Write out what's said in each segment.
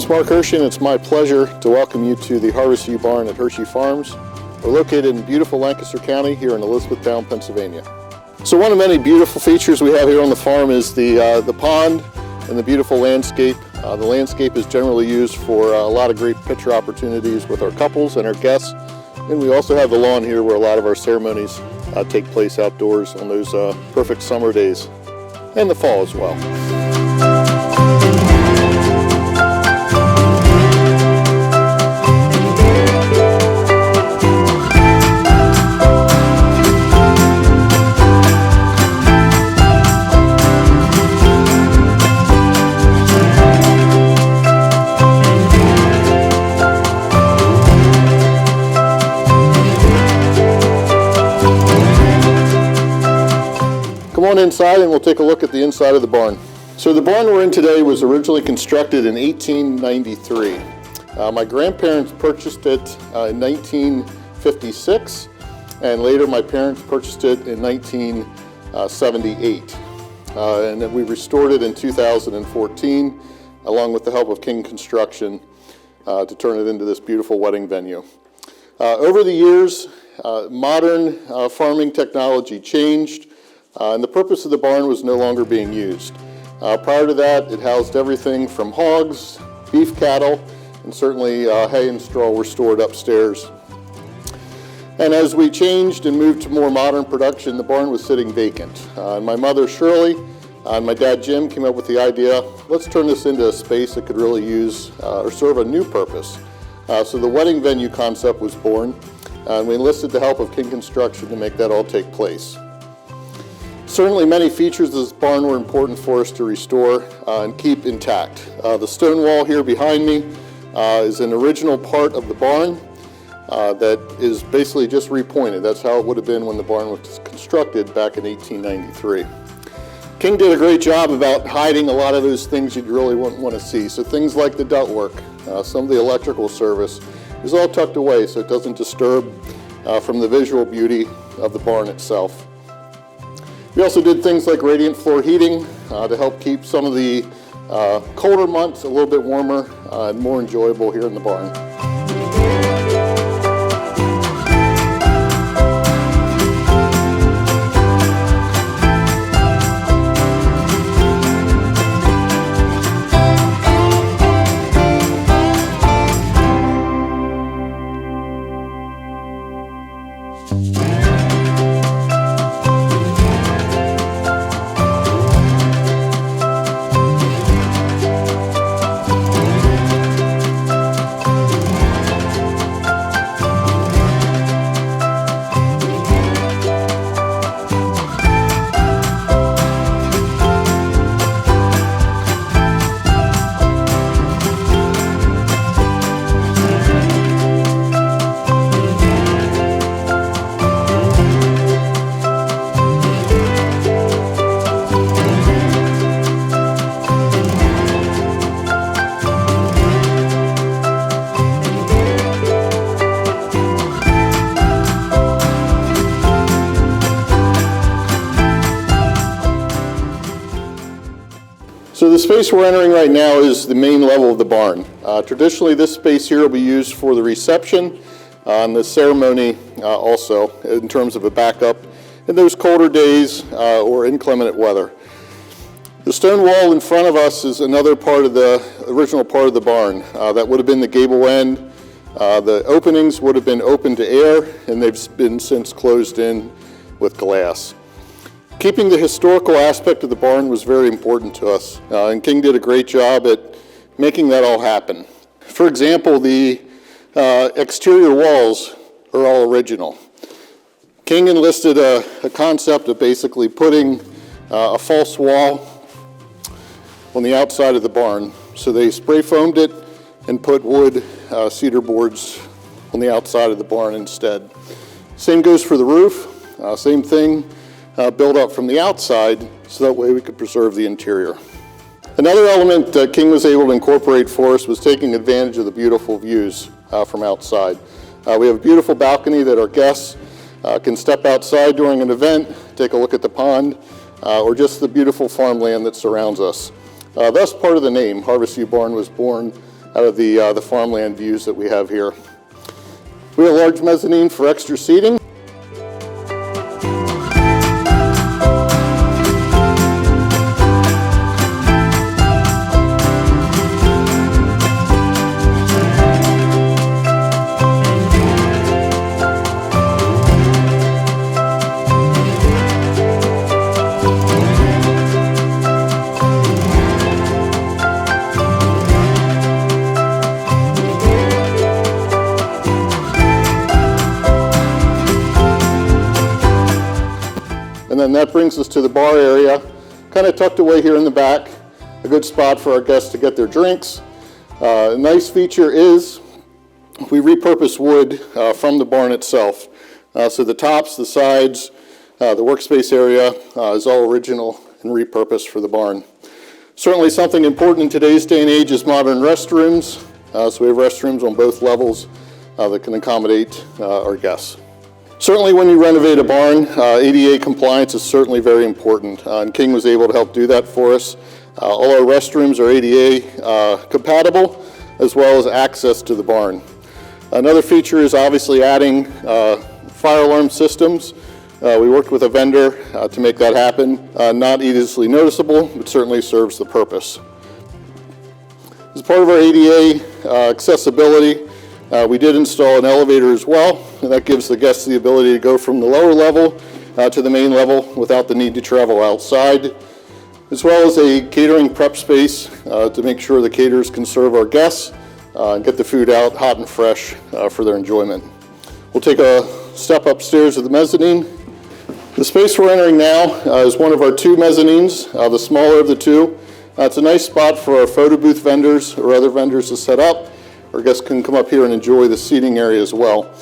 is Mark Hershey, and it's my pleasure to welcome you to the Harvest U Barn at Hershey Farms. We're located in beautiful Lancaster County here in Elizabethtown, Pennsylvania. So one of many beautiful features we have here on the farm is the pond and the beautiful landscape. The landscape is generally used for a lot of great picture opportunities with our couples and our guests. And we also have the lawn here where a lot of our ceremonies take place outdoors on those perfect summer days, and the fall as well. Come on inside and we'll take a look at the inside of the barn. So the barn we're in today was originally constructed in 1893. My grandparents purchased it in 1956, and later my parents purchased it in 1978. And then we restored it in 2014, along with the help of King Construction, to turn it into this beautiful wedding venue. Over the years, modern farming technology changed. And the purpose of the barn was no longer being used. Prior to that, it housed everything from hogs, beef cattle, and certainly hay and straw were stored upstairs. And as we changed and moved to more modern production, the barn was sitting vacant. My mother Shirley and my dad Jim came up with the idea, let's turn this into a space that could really use or serve a new purpose. So the wedding venue concept was born, and we enlisted the help of King Construction to make that all take place. Certainly many features of this barn were important for us to restore and keep intact. The stone wall here behind me is an original part of the barn that is basically just repointed. That's how it would have been when the barn was constructed back in 1893. King did a great job about hiding a lot of those things you'd really wouldn't want to see. So things like the ductwork, some of the electrical service is all tucked away so it doesn't disturb from the visual beauty of the barn itself. We also did things like radiant floor heating to help keep some of the colder months a little bit warmer and more enjoyable here in the barn. So the space we're entering right now is the main level of the barn. Traditionally, this space here will be used for the reception and the ceremony also, in terms of a backup in those colder days or inclement weather. The stone wall in front of us is another part of the original part of the barn. That would have been the gable end. The openings would have been open to air, and they've been since closed in with glass. Keeping the historical aspect of the barn was very important to us, and King did a great job at making that all happen. For example, the exterior walls are all original. King enlisted a concept of basically putting a false wall on the outside of the barn. So they spray foamed it and put wood cedar boards on the outside of the barn instead. Same goes for the roof, same thing. Built up from the outside so that way we could preserve the interior. Another element King was able to incorporate for us was taking advantage of the beautiful views from outside. We have a beautiful balcony that our guests can step outside during an event, take a look at the pond, or just the beautiful farmland that surrounds us. Thus part of the name, Harvest U Barn, was born out of the farmland views that we have here. We have a large mezzanine for extra seating. And then that brings us to the bar area, kind of tucked away here in the back. A good spot for our guests to get their drinks. A nice feature is we repurpose wood from the barn itself. So the tops, the sides, the workspace area is all original and repurposed for the barn. Certainly something important in today's day and age is modern restrooms. So we have restrooms on both levels that can accommodate our guests. Certainly when you renovate a barn, ADA compliance is certainly very important, and King was able to help do that for us. All our restrooms are ADA compatible, as well as access to the barn. Another feature is obviously adding fire alarm systems. We worked with a vendor to make that happen. Not easily noticeable, but certainly serves the purpose. As part of our ADA accessibility, we did install an elevator as well, and that gives the guests the ability to go from the lower level to the main level without the need to travel outside, as well as a catering prep space to make sure the caterers can serve our guests and get the food out hot and fresh for their enjoyment. We'll take a step upstairs to the mezzanine. The space we're entering now is one of our two mezzanines, the smaller of the two. It's a nice spot for our photo booth vendors or other vendors to set up. Our guests can come up here and enjoy the seating area as well.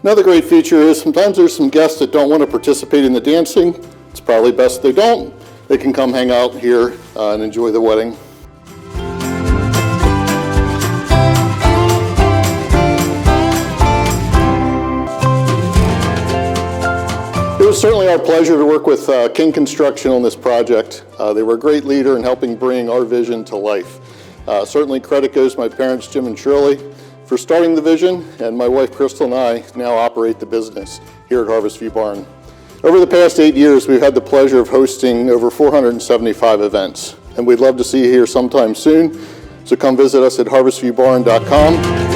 Another great feature is sometimes there's some guests that don't want to participate in the dancing. It's probably best they don't. They can come hang out here and enjoy the wedding. It was certainly our pleasure to work with King Construction on this project. They were a great leader in helping bring our vision to life. Certainly credit goes to my parents, Jim and Shirley, for starting the vision, and my wife Crystal and I now operate the business here at Harvest View Barn. Over the past 8 years, we've had the pleasure of hosting over 475 events, and we'd love to see you here sometime soon. So come visit us at harvestviewbarn.com.